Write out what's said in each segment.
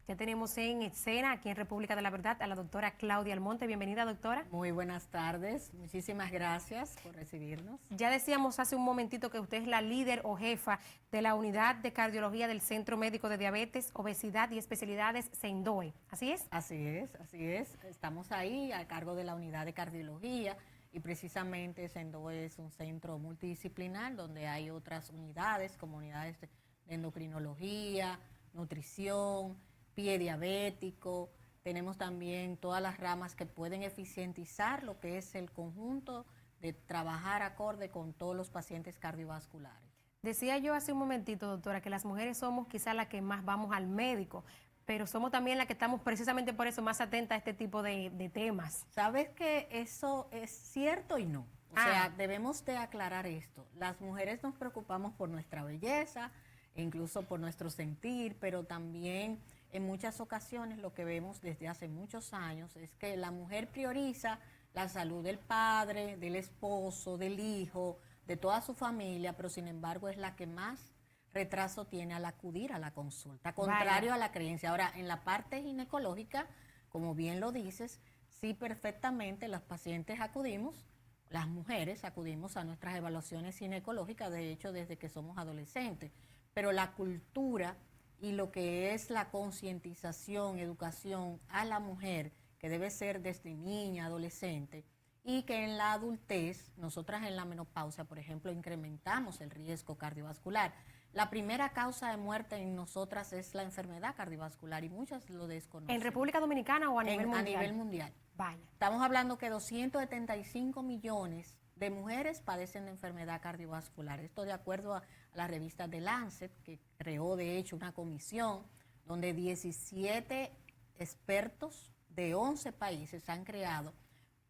Ya tenemos en escena, aquí en República de la Verdad, a la doctora Claudia Almonte. Bienvenida, doctora. Muy buenas tardes, muchísimas gracias por recibirnos. Ya decíamos hace un momentito que usted es la líder o jefa de la unidad de cardiología del Centro Médico de Diabetes, Obesidad y Especialidades CENDOE. ¿Así es? Así es, así es. Estamos ahí a cargo de la unidad de cardiología y precisamente CENDOE es un centro multidisciplinar donde hay otras unidades como unidades de endocrinología, nutrición, pie diabético. Tenemos también todas las ramas que pueden eficientizar lo que es el conjunto de trabajar acorde con todos los pacientes cardiovasculares. Decía yo hace un momentito, doctora, que las mujeres somos quizá las que más vamos al médico, pero somos también las que estamos precisamente por eso más atentas a este tipo de temas. ¿Sabes que eso es cierto y no? O sea, debemos de aclarar esto. Las mujeres nos preocupamos por nuestra belleza, e incluso por nuestro sentir, pero también en muchas ocasiones lo que vemos desde hace muchos años es que la mujer prioriza la salud del padre, del esposo, del hijo, de toda su familia, pero sin embargo es la que más retraso tiene al acudir a la consulta, contrario a la creencia. Ahora, en la parte ginecológica, como bien lo dices, sí perfectamente los pacientes acudimos, las mujeres acudimos a nuestras evaluaciones ginecológicas, de hecho desde que somos adolescentes, pero la cultura y lo que es la concientización, educación a la mujer, que debe ser desde niña, adolescente, y que en la adultez, nosotras en la menopausia, por ejemplo, incrementamos el riesgo cardiovascular. La primera causa de muerte en nosotras es la enfermedad cardiovascular y muchas lo desconocen. ¿En República Dominicana o a nivel mundial? A nivel mundial. Vaya. Estamos hablando que 275 millones de mujeres padecen de enfermedad cardiovascular. Esto de acuerdo a la revista The Lancet, que creó de hecho una comisión donde 17 expertos de 11 países han creado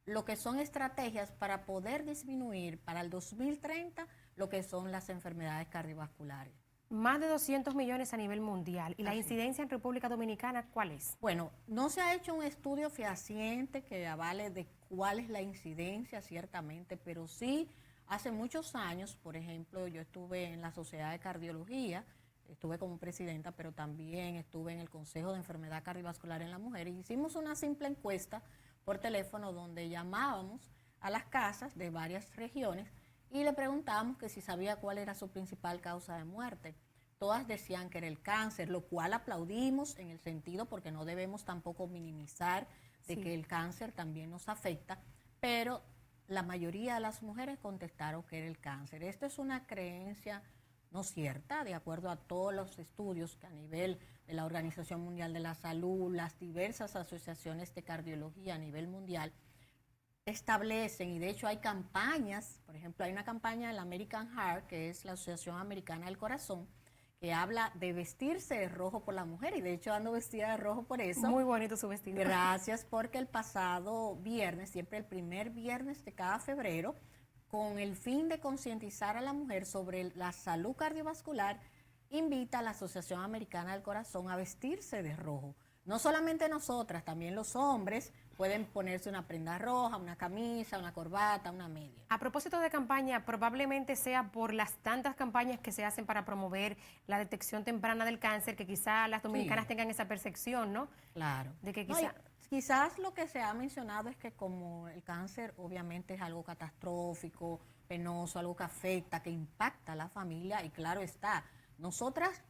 lo que son estrategias para poder disminuir para el 2030 lo que son las enfermedades cardiovasculares. Más de 200 millones a nivel mundial. ¿Y la incidencia en República Dominicana cuál es? Bueno, no se ha hecho un estudio fehaciente que avale de cuál es la incidencia, ciertamente, pero sí hace muchos años, por ejemplo, yo estuve en la Sociedad de Cardiología, estuve como presidenta, pero también estuve en el Consejo de Enfermedad Cardiovascular en la Mujer y hicimos una simple encuesta por teléfono donde llamábamos a las casas de varias regiones y le preguntábamos que si sabía cuál era su principal causa de muerte. Todas decían que era el cáncer, lo cual aplaudimos en el sentido porque no debemos tampoco minimizar de que el cáncer también nos afecta, pero la mayoría de las mujeres contestaron que era el cáncer. Esto es una creencia no cierta, de acuerdo a todos los estudios que a nivel de la Organización Mundial de la Salud, las diversas asociaciones de cardiología a nivel mundial, establecen, y de hecho hay campañas, por ejemplo, hay una campaña de la American Heart, que es la Asociación Americana del Corazón, que habla de vestirse de rojo por la mujer, y de hecho ando vestida de rojo por eso. Muy bonito su vestido. Gracias, porque el pasado viernes, siempre el primer viernes de cada febrero, con el fin de concientizar a la mujer sobre la salud cardiovascular, invita a la Asociación Americana del Corazón a vestirse de rojo. No solamente nosotras, también los hombres pueden ponerse una prenda roja, una camisa, una corbata, una media. A propósito de campaña, probablemente sea por las tantas campañas que se hacen para promover la detección temprana del cáncer, que quizá las dominicanas tengan esa percepción, ¿no? Claro. De que quizá... Quizás lo que se ha mencionado es que como el cáncer obviamente es algo catastrófico, penoso, algo que afecta, que impacta a la familia, y claro está, nosotras,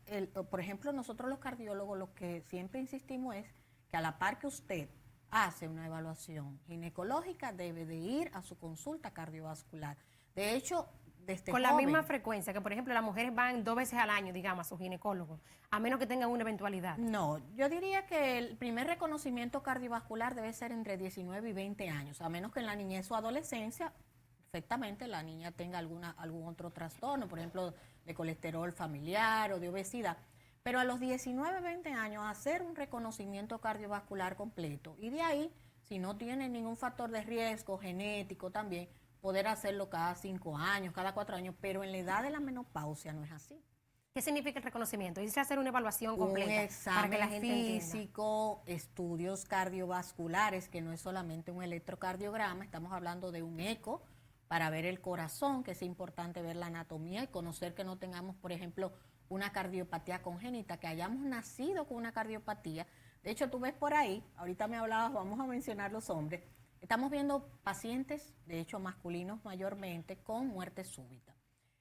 por ejemplo, nosotros los cardiólogos lo que siempre insistimos es que a la par que usted hace una evaluación ginecológica, debe de ir a su consulta cardiovascular. De hecho, desde con la misma frecuencia, que por ejemplo las mujeres van 2 veces al año, digamos, a su ginecólogo, a menos que tengan una eventualidad. No, yo diría que el primer reconocimiento cardiovascular debe ser entre 19 y 20 años, a menos que en la niñez o adolescencia, perfectamente la niña tenga algún otro trastorno, por ejemplo, de colesterol familiar o de obesidad. Pero a los 19, 20 años hacer un reconocimiento cardiovascular completo y de ahí, si no tiene ningún factor de riesgo genético también, poder hacerlo cada 5 años, cada 4 años, pero en la edad de la menopausia no es así. ¿Qué significa el reconocimiento? Dice hacer una evaluación completa. Un examen para que la gente físico, estudios cardiovasculares, que no es solamente un electrocardiograma, estamos hablando de un eco para ver el corazón, que es importante ver la anatomía y conocer que no tengamos, por ejemplo, una cardiopatía congénita, que hayamos nacido con una cardiopatía. De hecho, tú ves por ahí, ahorita me hablabas, vamos a mencionar los hombres, estamos viendo pacientes, de hecho masculinos mayormente, con muerte súbita.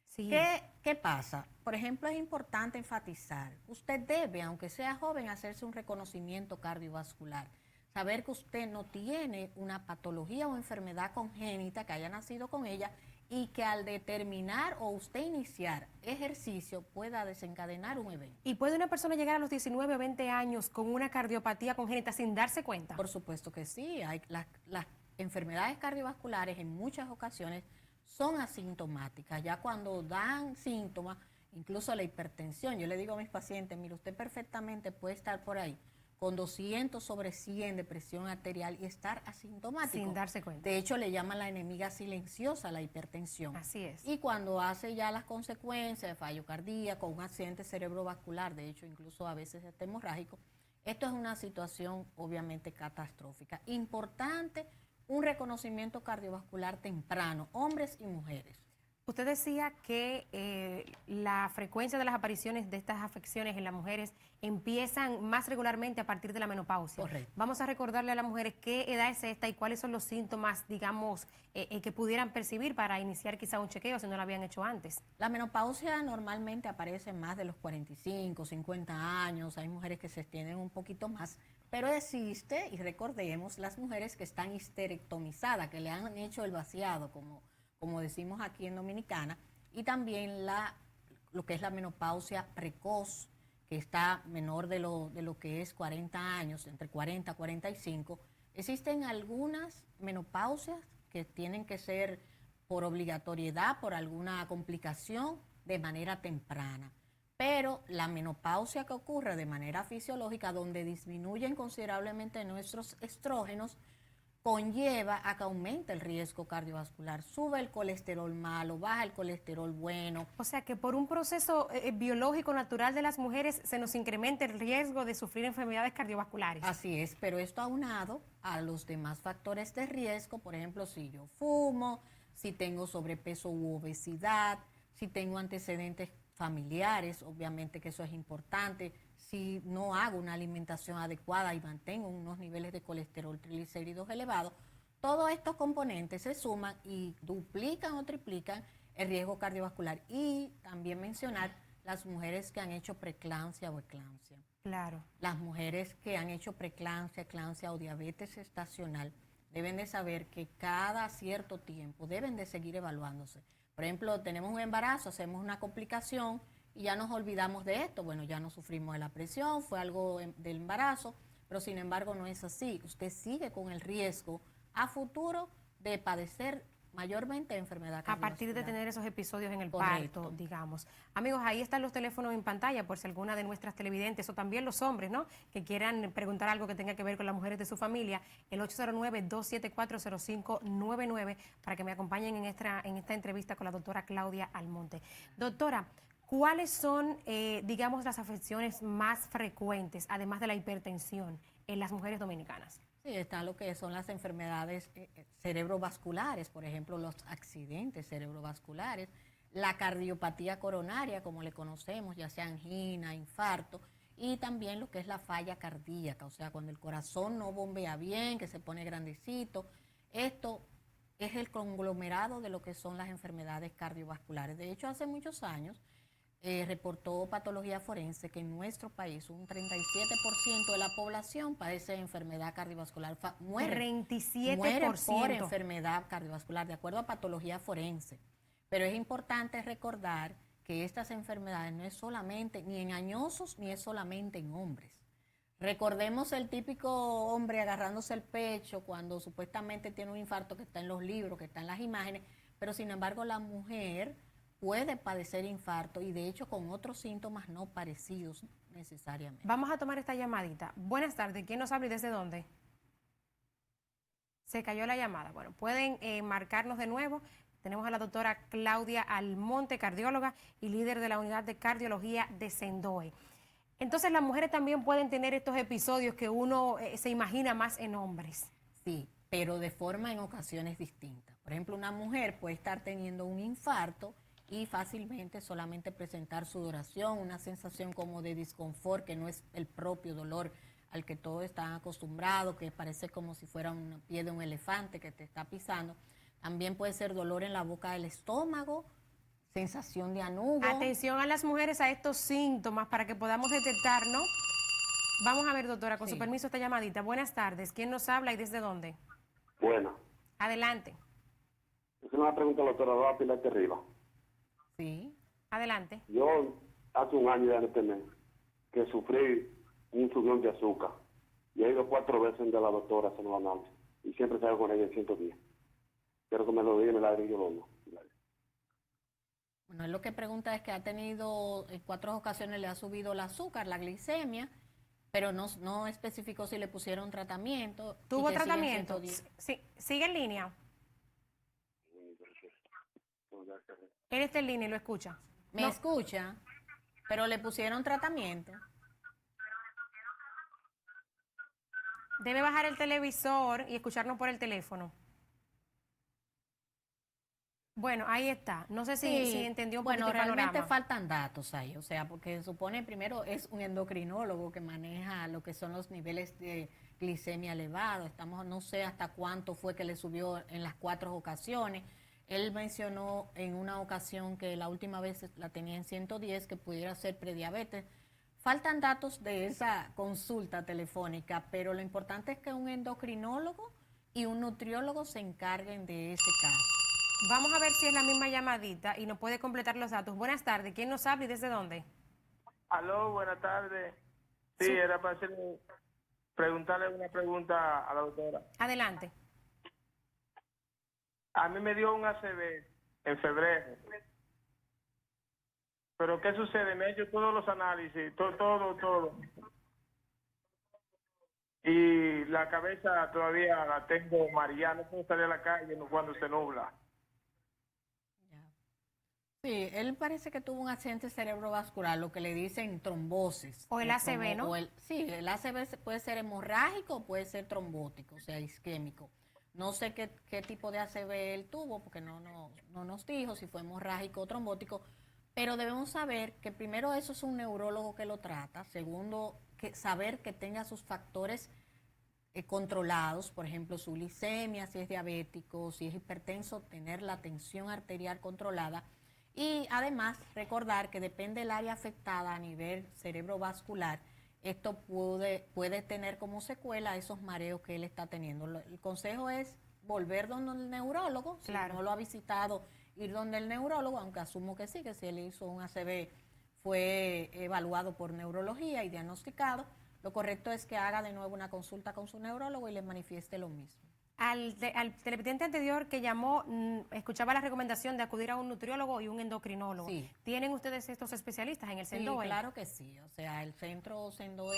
Sí. ¿Qué pasa? Por ejemplo, es importante enfatizar, usted debe, aunque sea joven, hacerse un reconocimiento cardiovascular. Saber que usted no tiene una patología o enfermedad congénita, que haya nacido con ella, y que al determinar o usted iniciar ejercicio pueda desencadenar un evento. ¿Y puede una persona llegar a los 19 o 20 años con una cardiopatía congénita sin darse cuenta? Por supuesto que sí. Las enfermedades cardiovasculares en muchas ocasiones son asintomáticas. Ya cuando dan síntomas, incluso la hipertensión, yo le digo a mis pacientes, mire, usted perfectamente puede estar por ahí con 200/100 de presión arterial y estar asintomático. Sin darse cuenta. De hecho, le llaman la enemiga silenciosa la hipertensión. Así es. Y cuando hace ya las consecuencias de fallo cardíaco, un accidente cerebrovascular, de hecho, incluso a veces hasta hemorrágico, esto es una situación obviamente catastrófica. Importante un reconocimiento cardiovascular temprano, hombres y mujeres. Usted decía que la frecuencia de las apariciones de estas afecciones en las mujeres empiezan más regularmente a partir de la menopausia. Correcto. Vamos a recordarle a las mujeres qué edad es esta y cuáles son los síntomas, digamos, que pudieran percibir para iniciar quizá un chequeo si no lo habían hecho antes. La menopausia normalmente aparece más de los 45, 50 años, hay mujeres que se extienden un poquito más, pero existe, y recordemos, las mujeres que están histerectomizadas, que le han hecho el vaciado, como decimos aquí en Dominicana, y también lo que es la menopausia precoz, que está menor de lo que es 40 años, entre 40 y 45. Existen algunas menopausias que tienen que ser por obligatoriedad, por alguna complicación, de manera temprana. Pero la menopausia que ocurre de manera fisiológica, donde disminuyen considerablemente nuestros estrógenos, conlleva a que aumente el riesgo cardiovascular, sube el colesterol malo, baja el colesterol bueno. O sea que por un proceso biológico natural de las mujeres se nos incrementa el riesgo de sufrir enfermedades cardiovasculares. Así es, pero esto aunado a los demás factores de riesgo, por ejemplo, si yo fumo, si tengo sobrepeso u obesidad, si tengo antecedentes familiares, obviamente que eso es importante, si no hago una alimentación adecuada y mantengo unos niveles de colesterol, triglicéridos elevados, todos estos componentes se suman y duplican o triplican el riesgo cardiovascular. Y también mencionar las mujeres que han hecho preeclampsia o eclampsia. Claro. Las mujeres que han hecho preeclampsia, eclampsia o diabetes gestacional deben de saber que cada cierto tiempo deben de seguir evaluándose. Por ejemplo, tenemos un embarazo, hacemos una complicación y ya nos olvidamos de esto. Bueno, ya no sufrimos de la presión, fue algo del embarazo, pero sin embargo no es así. Usted sigue con el riesgo a futuro de padecer mayormente enfermedad cardiovascular. A partir de tener esos episodios en el Correcto. parto, digamos. Amigos, ahí están los teléfonos en pantalla por si alguna de nuestras televidentes o también los hombres, ¿no?, que quieran preguntar algo que tenga que ver con las mujeres de su familia, el 809-274-0599 para que me acompañen en esta entrevista con la doctora Claudia Almonte. Doctora, ¿cuáles son, digamos, las afecciones más frecuentes, además de la hipertensión, en las mujeres dominicanas? Sí, están lo que son las enfermedades cerebrovasculares, por ejemplo, los accidentes cerebrovasculares, la cardiopatía coronaria, como le conocemos, ya sea angina, infarto, y también lo que es la falla cardíaca, o sea, cuando el corazón no bombea bien, que se pone grandecito. Esto es el conglomerado de lo que son las enfermedades cardiovasculares. De hecho, hace muchos años reportó Patología Forense que en nuestro país un 37% de la población padece enfermedad cardiovascular. Muere 37%. por enfermedad cardiovascular, de acuerdo a Patología Forense. Pero es importante recordar que estas enfermedades no es solamente ni en añosos ni es solamente en hombres. Recordemos el típico hombre agarrándose el pecho cuando supuestamente tiene un infarto, que está en los libros, que está en las imágenes, pero sin embargo la mujer puede padecer infarto y de hecho con otros síntomas no parecidos necesariamente. Vamos a tomar esta llamadita. Buenas tardes, ¿quién nos habla y desde dónde? Se cayó la llamada. Bueno, pueden marcarnos de nuevo. Tenemos a la doctora Claudia Almonte, cardióloga y líder de la unidad de cardiología de Sendoe. Entonces las mujeres también pueden tener estos episodios que uno se imagina más en hombres. Sí, pero de forma en ocasiones distintas. Por ejemplo, una mujer puede estar teniendo un infarto y fácilmente solamente presentar sudoración, una sensación como de disconfort que no es el propio dolor al que todos están acostumbrados, que parece como si fuera un pie de un elefante que te está pisando. También puede ser dolor en la boca del estómago, sensación de anugo. Atención a las mujeres a estos síntomas para que podamos detectar, ¿no? Vamos a ver, doctora, con su Sí. permiso, esta llamadita. Buenas tardes. ¿Quién nos habla y desde dónde? Bueno, Adelante, es una pregunta a la doctora Roa Pilar de Rivas. Sí. adelante. Yo hace un año ya de tener que sufrí un subión de azúcar y he ido 4 veces de la doctora a hacer los análisis y siempre salgo con ella en 110. Quiero que me lo diga en el aire y yo lo hago. Bueno, él lo que pregunta es que ha tenido, en 4 ocasiones le ha subido el azúcar, la glicemia, pero no especificó si le pusieron tratamiento. y ¿Tuvo que sigue en tratamiento? 110. Sí, sigue en línea. Él está en línea y lo escucha. Me No, escucha, pero le pusieron tratamiento. debe bajar el televisor y escucharnos por el teléfono. Bueno, ahí está. No sé si entendió un bueno, poquito el realmente panorama. faltan datos ahí, o sea, porque se supone primero es un endocrinólogo que maneja lo que son los niveles de glicemia elevado. No sé hasta cuánto fue que le subió en las 4 ocasiones. Él mencionó en una ocasión que la última vez la tenía en 110, que pudiera ser prediabetes. Faltan datos de esa consulta telefónica, pero lo importante es que un endocrinólogo y un nutriólogo se encarguen de ese caso. Vamos a ver si es la misma llamadita y nos puede completar los datos. Buenas tardes. ¿Quién nos habla y desde dónde? Aló, buenas tardes. Sí, Sí. era para preguntarle una pregunta a la doctora. Adelante. A mí me dio un ACV en febrero. Pero ¿qué sucede? Me he hecho todos los análisis, todo. Y la cabeza todavía la tengo mareada, no puedo salir a la calle cuando se nubla. Ya. Sí, él parece que tuvo un accidente cerebrovascular, lo que le dicen trombosis. O el ACV, ¿no? Sí, el ACV puede ser hemorrágico o puede ser trombótico, o sea, isquémico. No sé qué tipo de ACV él tuvo, porque no nos dijo si fue hemorrágico o trombótico, pero debemos saber que primero eso es un neurólogo que lo trata, segundo, saber que tenga sus factores controlados, por ejemplo, su glicemia, si es diabético, si es hipertenso, tener la tensión arterial controlada. Y además recordar que depende del área afectada a nivel cerebrovascular, esto puede tener como secuela esos mareos que él está teniendo. El consejo es volver donde el neurólogo, Claro. si no lo ha visitado, ir donde el neurólogo, aunque asumo que sí, que si él hizo un ACV fue evaluado por neurología y diagnosticado. Lo correcto es que haga de nuevo una consulta con su neurólogo y le manifieste lo mismo. Al televidente anterior que llamó, escuchaba la recomendación de acudir a un nutriólogo y un endocrinólogo. Sí. ¿Tienen ustedes estos especialistas en el Sí, Sendoe? claro que sí. O sea, el centro Sendoe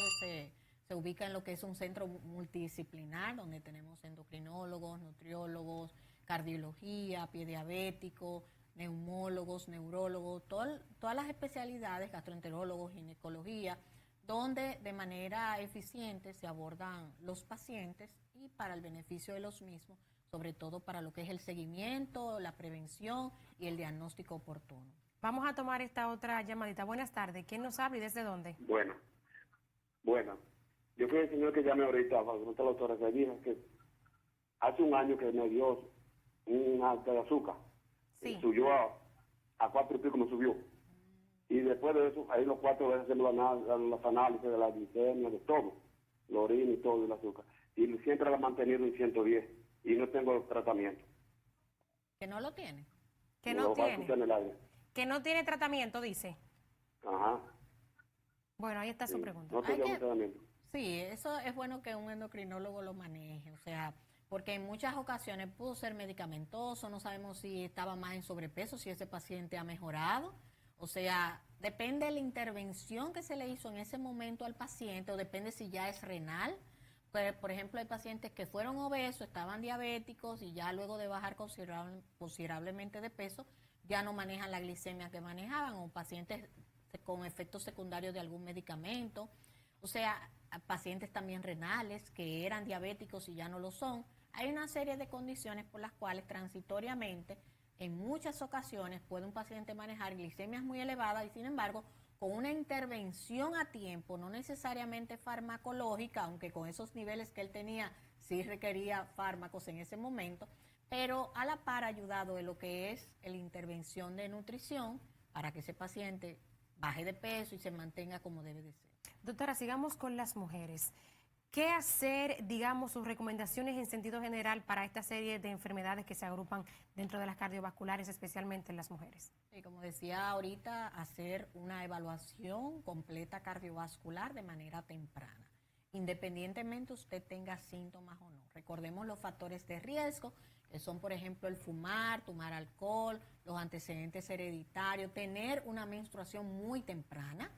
se ubica en lo que es un centro multidisciplinar, donde tenemos endocrinólogos, nutriólogos, cardiología, pie diabético, neumólogos, neurólogos, todas las especialidades, gastroenterólogos, ginecología, donde de manera eficiente se abordan los pacientes y para el beneficio de los mismos, sobre todo para lo que es el seguimiento, la prevención y el diagnóstico oportuno. Vamos a tomar esta otra llamadita. Buenas tardes. ¿Quién nos habla y desde dónde? Bueno. Yo fui el señor que llamé ahorita para preguntar a la doctora que dijo que hace un año que me dio un alta de azúcar. Sí. Subió a 4 y pico, me subió. Y después de eso, ahí los 4 veces haciendo los análisis de la glicemia, de todo, la orina y todo, el azúcar. Y siempre la he mantenido en 110 y no tengo tratamiento. ¿Que no lo tiene? Que Lo no voy a escuchar tiene. en el aire. Que no tiene tratamiento, dice. Ajá. Bueno, ahí está su Sí. pregunta. No tengo tratamiento. Sí, eso es bueno que un endocrinólogo lo maneje, o sea, porque en muchas ocasiones pudo ser medicamentoso, no sabemos si estaba más en sobrepeso, si ese paciente ha mejorado, o sea, depende de la intervención que se le hizo en ese momento al paciente, o depende si ya es renal. Pues, por ejemplo, hay pacientes que fueron obesos, estaban diabéticos y ya luego de bajar considerablemente de peso, ya no manejan la glicemia que manejaban, o pacientes con efectos secundarios de algún medicamento. O sea, pacientes también renales que eran diabéticos y ya no lo son. Hay una serie de condiciones por las cuales transitoriamente En muchas ocasiones puede un paciente manejar glicemias muy elevadas y sin embargo con una intervención a tiempo, no necesariamente farmacológica, aunque con esos niveles que él tenía sí requería fármacos en ese momento, pero a la par ayudado de lo que es la intervención de nutrición para que ese paciente baje de peso y se mantenga como debe de ser. Doctora, sigamos con las mujeres. ¿Qué hacer, digamos, sus recomendaciones en sentido general para esta serie de enfermedades que se agrupan dentro de las cardiovasculares, especialmente en las mujeres? Y como decía ahorita, hacer una evaluación completa cardiovascular de manera temprana, independientemente usted tenga síntomas o no. Recordemos los factores de riesgo, que son, por ejemplo, el fumar, tomar alcohol, los antecedentes hereditarios, tener una menstruación muy temprana.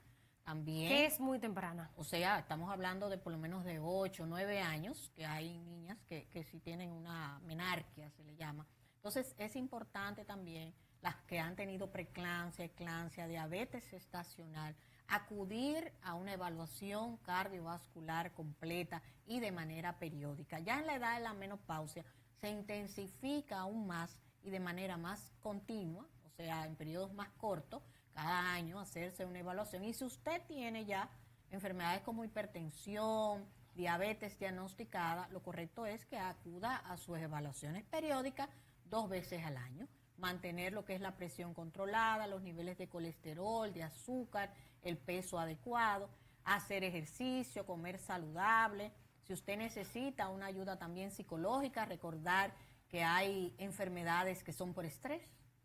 También, ¿Qué es muy temprana? o sea, estamos hablando de por lo menos de 8 o 9 años, que hay niñas que sí tienen una menarquia, se le llama. Entonces, es importante también las que han tenido preeclampsia, eclampsia, diabetes gestacional, acudir a una evaluación cardiovascular completa y de manera periódica. Ya en la edad de la menopausia se intensifica aún más y de manera más continua, o sea, en periodos más cortos, cada año hacerse una evaluación. Y si usted tiene ya enfermedades como hipertensión, diabetes diagnosticada, lo correcto es que acuda a sus evaluaciones periódicas 2 veces al año. Mantener lo que es la presión controlada, los niveles de colesterol, de azúcar, el peso adecuado, hacer ejercicio, comer saludable. Si usted necesita una ayuda también psicológica, recordar que hay enfermedades que son por estrés.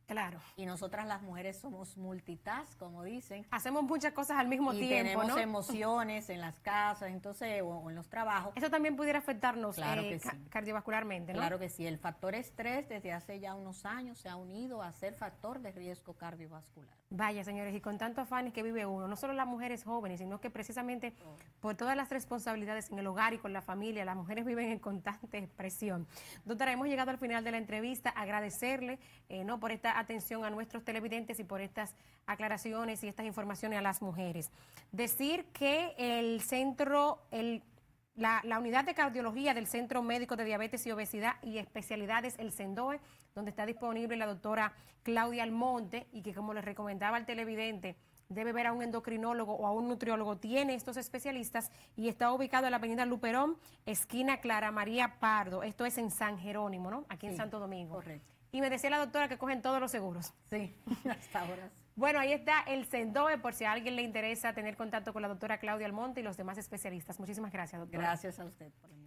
Claro. Y nosotras las mujeres somos multitask, como dicen. Hacemos muchas cosas al mismo Y tiempo, tenemos ¿no? emociones en las casas, entonces, o en los trabajos. Eso también pudiera afectarnos Claro que sí. cardiovascularmente, ¿no? Claro que sí. El factor estrés desde hace ya unos años se ha unido a ser factor de riesgo cardiovascular. Vaya, señores, y con tanto afán que vive uno, no solo las mujeres jóvenes, sino que precisamente por todas las responsabilidades en el hogar y con la familia, las mujeres viven en constante presión. Doctora, hemos llegado al final de la entrevista, agradecerle ¿no? por esta atención a nuestros televidentes y por estas aclaraciones y estas informaciones a las mujeres. Decir que el centro, la unidad de cardiología del Centro Médico de Diabetes y Obesidad y Especialidades, el CENDOE, donde está disponible la doctora Claudia Almonte y que, como les recomendaba al televidente, debe ver a un endocrinólogo o a un nutriólogo, tiene estos especialistas y está ubicado en la avenida Luperón, esquina Clara María Pardo. Esto es en San Jerónimo, ¿no? Aquí en Santo Domingo. Correcto. Y me decía la doctora que cogen todos los seguros. Sí, hasta ahora sí. Bueno, ahí está el CENDOE por si a alguien le interesa tener contacto con la doctora Claudia Almonte y los demás especialistas. Muchísimas gracias, doctora. Gracias a usted por el